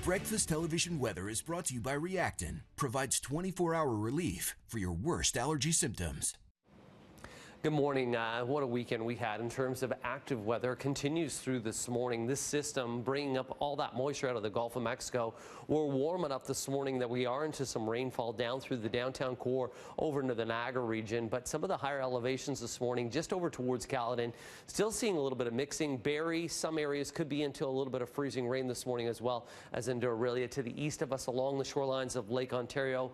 Breakfast television weather is brought to you by Reactin. Provides 24-hour relief for your worst allergy symptoms. Good morning. What a weekend we had in terms of active weather. Continues through this morning. This system bringing up all that moisture out of the Gulf of Mexico. We're warm enough this morning that we are into some rainfall down through the downtown core over into the Niagara region. But some of the higher elevations this morning, just over towards Caledon, still seeing a little bit of mixing. Barrie, some areas could be into a little bit of freezing rain this morning, as well as into Aurelia to the east of us along the shorelines of Lake Ontario.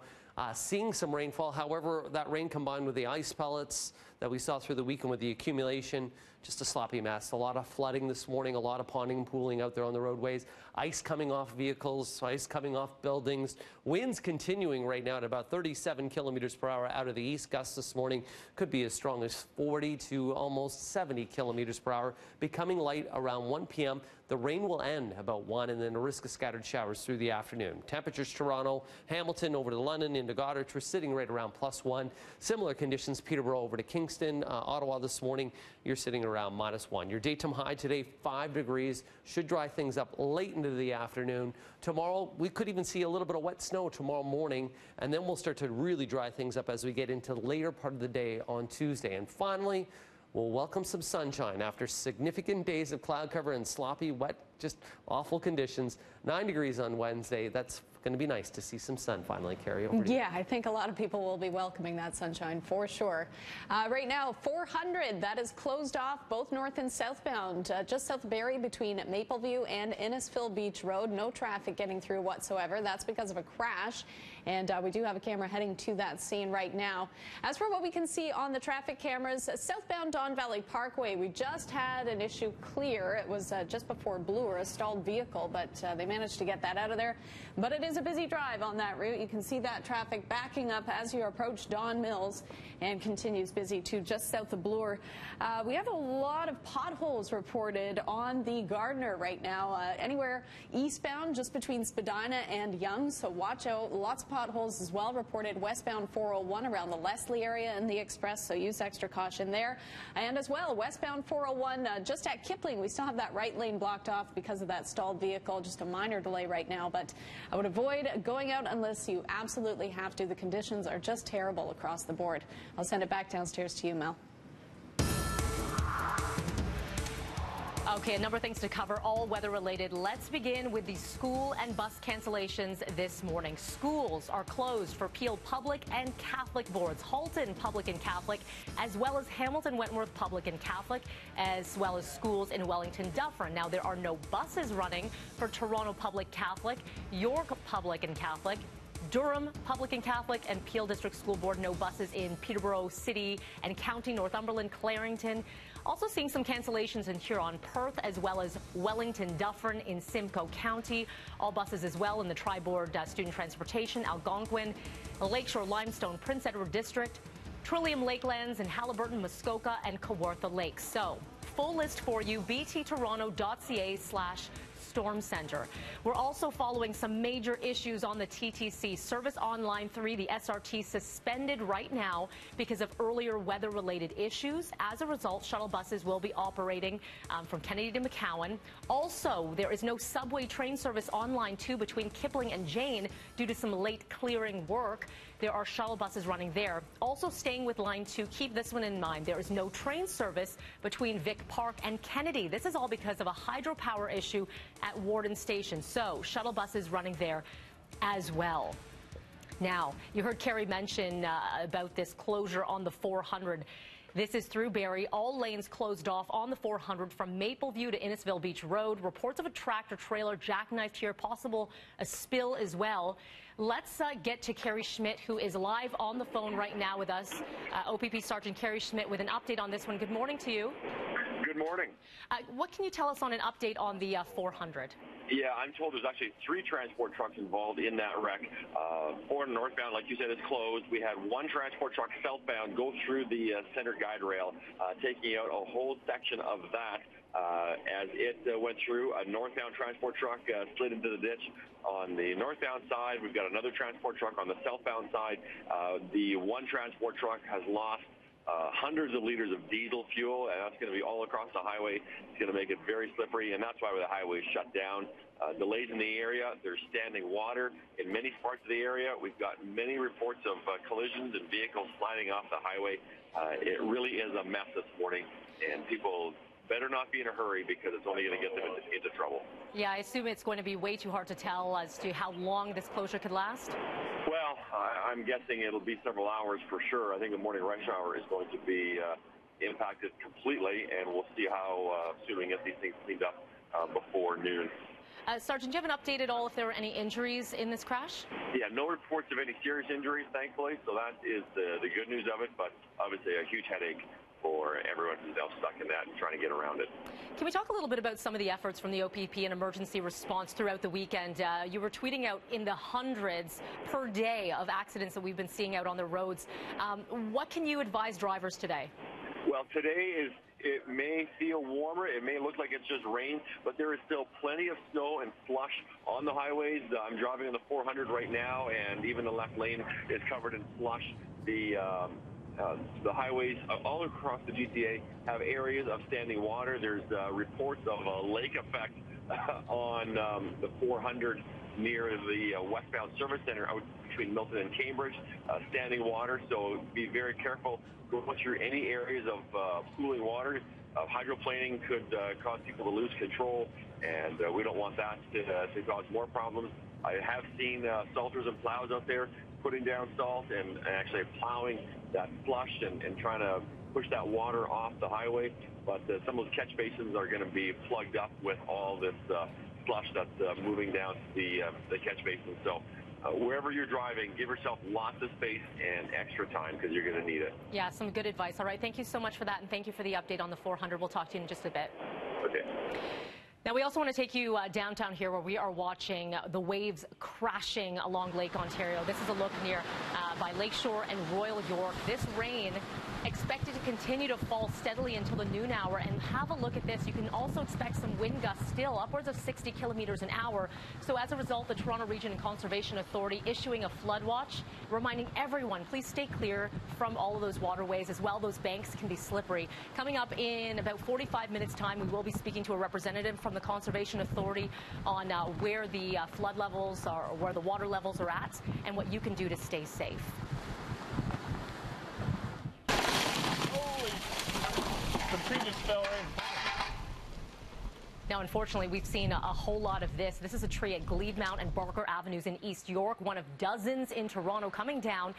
Seeing some rainfall. However, that rain combined with the ice pellets that we saw through the weekend with the accumulation, just a sloppy mess. A lot of flooding this morning, a lot of ponding and pooling out there on the roadways. Ice coming off vehicles, ice coming off buildings. Winds continuing right now at about 37 kilometers per hour out of the east. Gusts this morning could be as strong as 40 to almost 70 kilometers per hour. Becoming light around 1 p.m. The rain will end about 1, and then a risk of scattered showers through the afternoon. Temperatures Toronto, Hamilton over to London into Goddard. We're sitting right around +1. Similar conditions Peterborough over to Kingston. Ottawa this morning, you're sitting around -1. Your daytime high today, 5 degrees. Should dry things up late into the afternoon. Tomorrow, we could even see a little bit of wet snow tomorrow morning, and then we'll start to really dry things up as we get into the later part of the day on Tuesday. And finally, we'll welcome some sunshine after significant days of cloud cover and sloppy, wet, just awful conditions. 9 degrees on Wednesday. That's going to be nice to see some sun finally, Kerry. Over to you. Yeah, I think a lot of people will be welcoming that sunshine for sure. Right now, 400, that is closed off both north and southbound. Just south of Barrie between Mapleview and Innisfil Beach Road. No traffic getting through whatsoever. That's because of a crash. And we do have a camera heading to that scene right now. As for what we can see on the traffic cameras, southbound Don Valley Parkway, we just had an issue clear. It was just before Bloor, a stalled vehicle, but they managed to get that out of there. But it is a busy drive on that route. You can see that traffic backing up as you approach Don Mills and continues busy too just south of Bloor. We have a lot of potholes reported on the Gardiner right now. Anywhere eastbound just between Spadina and Yonge, so watch out. Lots of potholes as well reported westbound 401 around the Leslie area and the Express, so use extra caution there. And as well, westbound 401 just at Kipling, we still have that right lane blocked off because of that stalled vehicle. Just a minor delay right now, but I would avoid going out unless you absolutely have to. The conditions are just terrible across the board. I'll send it back downstairs to you, Mel. Okay, a number of things to cover, all weather related. Let's begin with the school and bus cancellations this morning. Schools are closed for Peel Public and Catholic boards, Halton Public and Catholic, as well as Hamilton Wentworth Public and Catholic, as well as schools in Wellington Dufferin. Now, there are no buses running for Toronto Public Catholic, York Public and Catholic, Durham Public and Catholic, and Peel District School Board. No buses in Peterborough City and County, Northumberland, Clarington. Also seeing some cancellations in Huron, Perth, as well as Wellington Dufferin in Simcoe County. All buses as well in the Tri-Board Student Transportation, Algonquin, Lakeshore Limestone, Prince Edward District, Trillium Lakelands, and Haliburton, Muskoka, and Kawartha Lakes. So, full list for you, bttoronto.ca/Storm Center. We're also following some major issues on the TTC. Service on Line 3, the SRT, suspended right now because of earlier weather-related issues. As a result, shuttle buses will be operating from Kennedy to McCowan. Also, there is no subway train service on Line 2 between Kipling and Jane due to some late clearing work. There are shuttle buses running there. Also staying with Line 2, keep this one in mind. There is no train service between Vic Park and Kennedy. This is all because of a hydropower issue at Warden Station. So shuttle buses running there as well. Now, you heard Kerry mention about this closure on the 400. This is through Barrie. All lanes closed off on the 400 from Mapleview to Innisfil Beach Road. Reports of a tractor trailer jackknifed here, possible a spill as well. Let's get to Kerry Schmidt, who is live on the phone right now with us. OPP Sergeant Kerry Schmidt with an update on this one. Good morning to you. Good morning. What can you tell us on an update on the 400? Yeah, I'm told there's actually 3 transport trucks involved in that wreck. 4 northbound, like you said, is closed. We had 1 transport truck southbound go through the center guide rail, taking out a whole section of that. As it went through, a northbound transport truck slid into the ditch on the northbound side. We've got another transport truck on the southbound side. The 1 transport truck has lost hundreds of liters of diesel fuel, and that's going to be all across the highway. It's going to make it very slippery, and that's why the highway is shut down. Delays in the area. There's standing water in many parts of the area. We've got many reports of collisions and vehicles sliding off the highway. It really is a mess this morning, and people better not be in a hurry because it's only going to get them into trouble. Yeah, I assume it's going to be way too hard to tell as to how long this closure could last. Well, I'm guessing it'll be several hours for sure. I think the morning rush hour is going to be impacted completely, and we'll see how soon we get these things cleaned up before noon. Sergeant, do you have an update at all if there were any injuries in this crash? Yeah, no reports of any serious injuries, thankfully, so that is the good news of it, but obviously a huge headache for everyone who's now stuck in that and trying to get around it. Can we talk a little bit about some of the efforts from the OPP and emergency response throughout the weekend? You were tweeting out in the hundreds per day of accidents that we've been seeing out on the roads. What can you advise drivers today? Well, it may feel warmer. It may look like it's just rain, but there is still plenty of snow and slush on the highways. I'm driving on the 400 right now, and even the left lane is covered in slush. The highways all across the GTA have areas of standing water. There's reports of a lake effect on the 400 near the westbound service center out between Milton and Cambridge, standing water. So be very careful going through any areas of pooling water. Hydroplaning could cause people to lose control, and we don't want that to cause more problems. I have seen salters and plows out there putting down salt and actually plowing that slush and trying to push that water off the highway. But some of those catch basins are going to be plugged up with all this slush that's moving down to the catch basin. So wherever you're driving, give yourself lots of space and extra time because you're going to need it. Yeah, some good advice. All right, thank you so much for that, and thank you for the update on the 400. We'll talk to you in just a bit. Okay. Now, we also want to take you downtown here where we are watching the waves crashing along Lake Ontario. This is a look near by Lakeshore and Royal York. This rain expected to continue to fall steadily until the noon hour. And have a look at this. You can also expect some wind gusts still upwards of 60 kilometers an hour. So as a result, the Toronto Region and Conservation Authority issuing a flood watch, reminding everyone, please stay clear from all of those waterways as well. Those banks can be slippery. Coming up in about 45 minutes time, we will be speaking to a representative from the Conservation Authority on where the flood levels are, where the water levels are at, and what you can do to stay safe. Now, unfortunately, we've seen a whole lot of this. This is a tree at Gleedmount and Barker Avenues in East York, one of dozens in Toronto coming down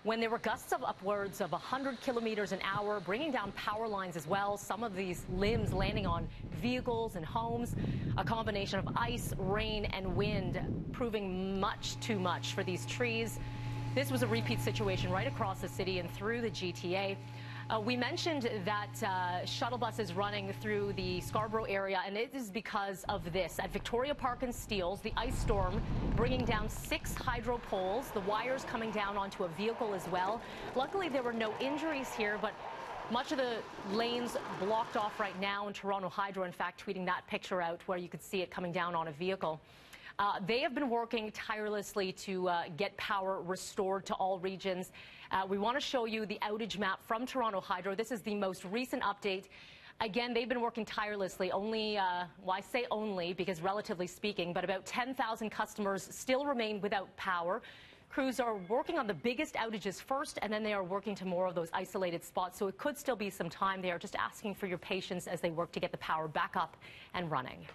when there were gusts of upwards of 100 kilometers an hour, bringing down power lines as well. Some of these limbs landing on vehicles and homes. A combination of ice, rain, and wind proving much too much for these trees. This was a repeat situation right across the city and through the GTA. We mentioned that shuttle buses running through the Scarborough area, and it is because of this. At Victoria Park and Steeles, the ice storm bringing down 6 hydro poles, the wires coming down onto a vehicle as well. Luckily, there were no injuries here, but much of the lanes blocked off right now, and Toronto Hydro, in fact, tweeting that picture out where you could see it coming down on a vehicle. They have been working tirelessly to get power restored to all regions. We want to show you the outage map from Toronto Hydro. This is the most recent update. Again, they've been working tirelessly. Only, well, I say only because relatively speaking, but about 10,000 customers still remain without power. Crews are working on the biggest outages first, and then they are working to more of those isolated spots. So it could still be some time. They are just asking for your patience as they work to get the power back up and running.